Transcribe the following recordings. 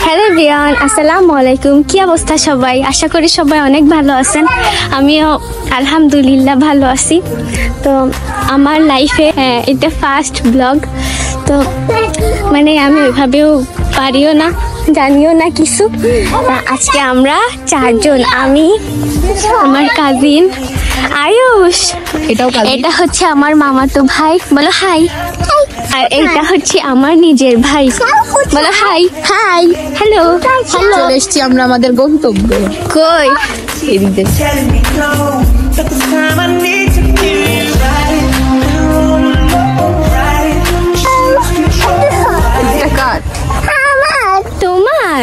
Hello everyone, আসসালামু আলাইকুম। কি অবস্থা সবাই? আশা করি সবাই অনেক ভালো আছেন। আমিও আলহামদুলিল্লাহ ভালো আছি। তো আমার লাইফে এটা ফার্স্ট ব্লগ, তো মানে আমি ওইভাবেও পারিও না, জানিও না কিছু। আজকে আমরা চারজন, আমি, আমার কাজিন আয়ুষ, এটা হচ্ছে আমার মামাতো ভাই, বলো হাই। আর এইটা হচ্ছে আমার নিজের ভাই, বলো হাই। High, hello. চলে এসছি আমরা আমাদের গন্তব্য। কই? এদিকে তোমার?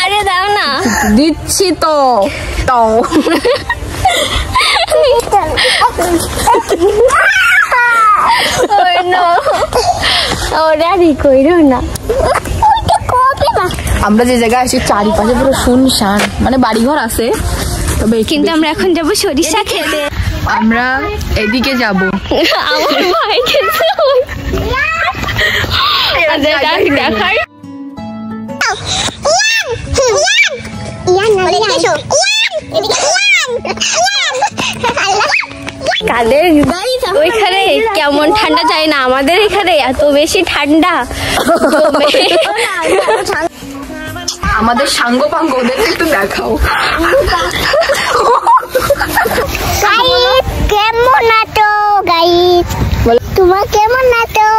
আরে দাও না, দিচ্ছি তো। আমরা যে জায়গায় আছি চারিপাশে পুরো শুনশান, মানে বাড়িঘর আছে, তবে কিন্তু আমরা এখন যাবো সরিষা খেতে। আমরা এদিকে যাব। আমার ভাই খেতে দেখাই। কাদের ওইখানে কেমন ঠান্ডা যায় না, আমাদের এখানে এত বেশি ঠান্ডা। আমাদের সাঙ্গ পাঙ্গ ওদের একটু দেখাও। কেমন আছো গাইস? তোমার কেমন আছো?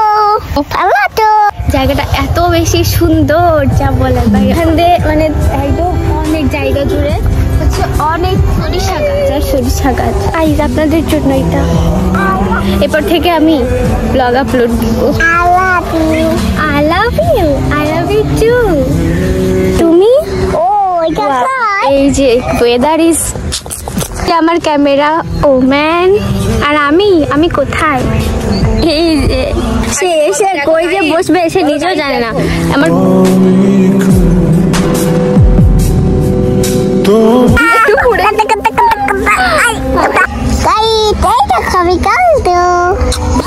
ভালো আছো? জায়গাটা এত বেশি সুন্দর যা বলে, এখান দিয়ে মানে একদম অনেক জায়গা জুড়ে হচ্ছে অনেক সরিষা গাছ আর সরিষা গাছ। আইজ আপনাদের জন্য এটা। এরপর থেকে আমি ব্লগ আপলোড দিব। I love you. I love you too. তুমি? এই যে ওয়েদার ইজ, আমার ক্যামেরা, ও ম্যান। আর আমি কোথায়? এই যে সে এসে কই যে বসবে সে নিজেও জানে না। আমার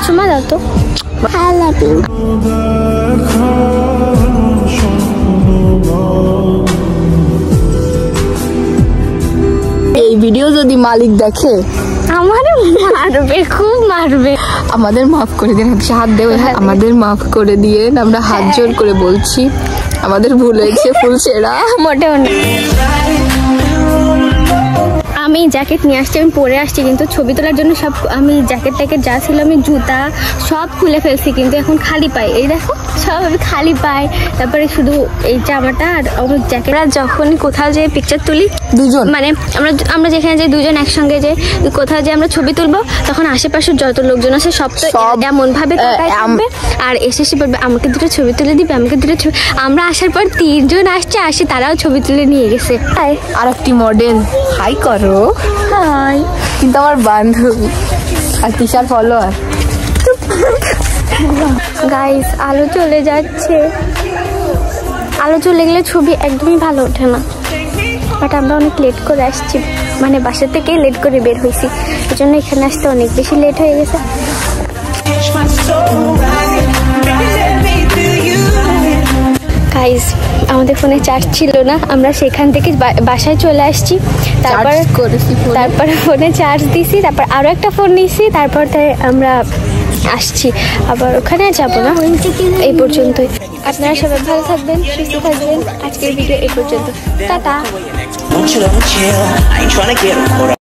চুমা দাও তো। এই ভিডিও যদি মালিক দেখে আমার মারবে, খুব মারবে। আমাদের মাফ করে দিন, হাত দেবে, আমাদের মাফ করে দিয়ে আমরা হাত জোর করে বলছি, আমাদের ভুল হয়েছে, ফুল ছেঁড়া মোটেও না। আমি জ্যাকেট নিয়ে আসছি, আমি পরে আসছি, কিন্তু ছবি তোলার জন্য সব আমি জ্যাকেট ট্যাকেট যা ছিল, আমি জুতা সব খুলে ফেলছি, কিন্তু এখন খালি পাই। এই দেখো সব আমি খালি পাই। তারপরে শুধু এই জামাটা আর আমার জ্যাকেট। যখন কোথাও যে পিকচার তুলি দুজন, মানে আমরা যেখানে যে দুজন একসঙ্গে যে কোথাও যে আমরা ছবি তুলবো, তখন আশেপাশের যত লোকজন আছে সব তো এমন ভাবে থাকবে আর এসে বলবে আমাকে দুটো ছবি তুলে দিবে, আমাকে দুটো ছবি। আমরা আসার পর 3 জন আসে, তারাও ছবি তুলে নিয়ে গেছে। আর একটি মডেল হাই করো। হাই, কিন্তু আমার বান্ধবী আর তিশার ফলোয়ার। গাইস আলো চলে যাচ্ছে। আলো চলে গেলে ছবি একদমই ভালো ওঠে না। বাট আমরা অনেক লেট করে আসছি, মানে বাসা থেকে লেট করে বের হয়েছি, এই জন্য এখানে আসতে অনেক বেশি লেট হয়ে গেছে। গাইস আমাদের ফোনে চার্জ ছিল না, আমরা সেখান থেকে বাসায় চলে আসছি। তারপর ফোনে চার্জ দিছি, তারপর আরো একটা ফোন নিয়েছি, তারপর আমরা আসছি। আবার ওখানে যাবো না, এই পর্যন্তই। আপনারা সবাই ভালো থাকবেন, সুস্থ থাকবেন। আজকের ভিডিও এই পর্যন্ত, টাটা।